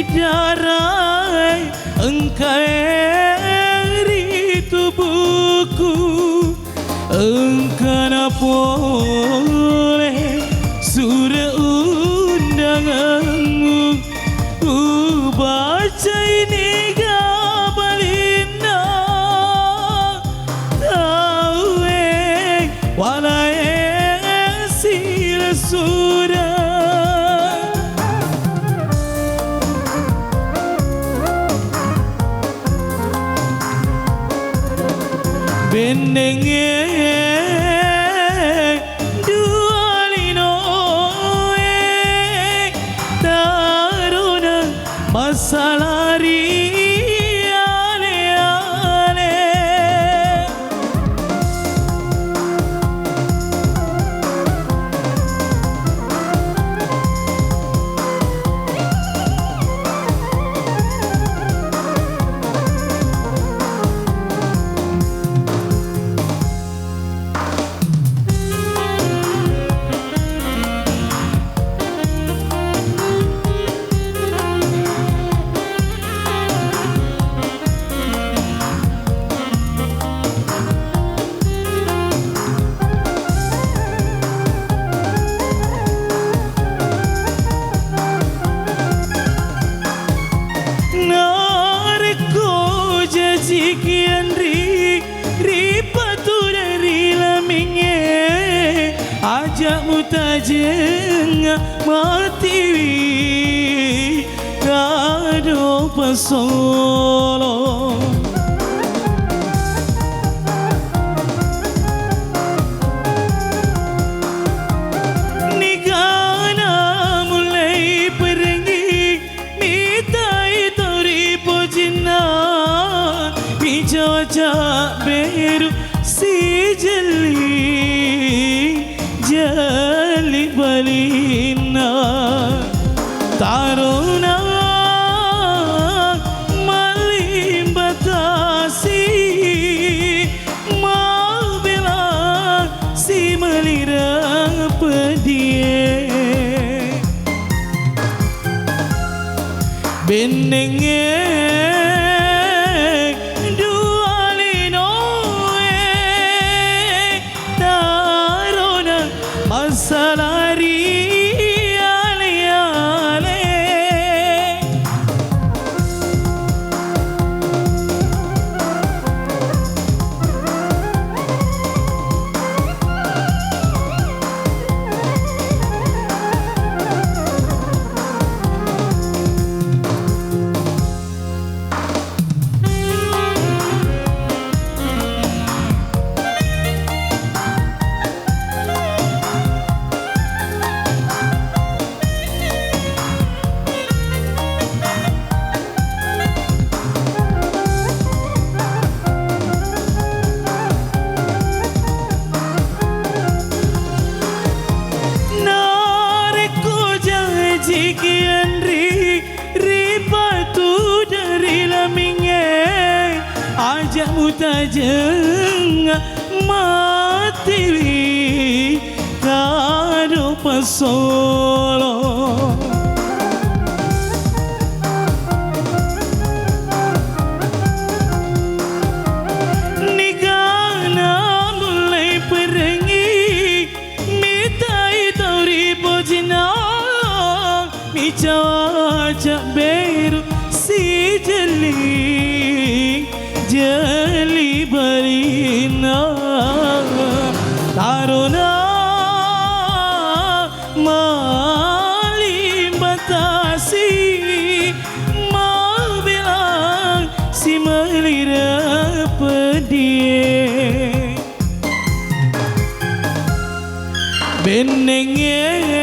darai engkau tubuhku, engkau nak boleh surat undanganmu baca ini gabalina tahu walai sila surat benenge masalari ale-ale sekian ripatu dari laminge ajak mutajeng mati kado pasolo nigana mulai pergi mitai tori pojina Jawa beru si jeli balina taruna malim batasi mau bilang si melira pedie benenge masalari ale-ale sekian ripatu dari laminge ajak mutajeng mati kado pasolo nigana mulai pergi mitai tauri pojina Jawa beru si jeli balina taruna malim batasi mau bilang si melira pedie benenge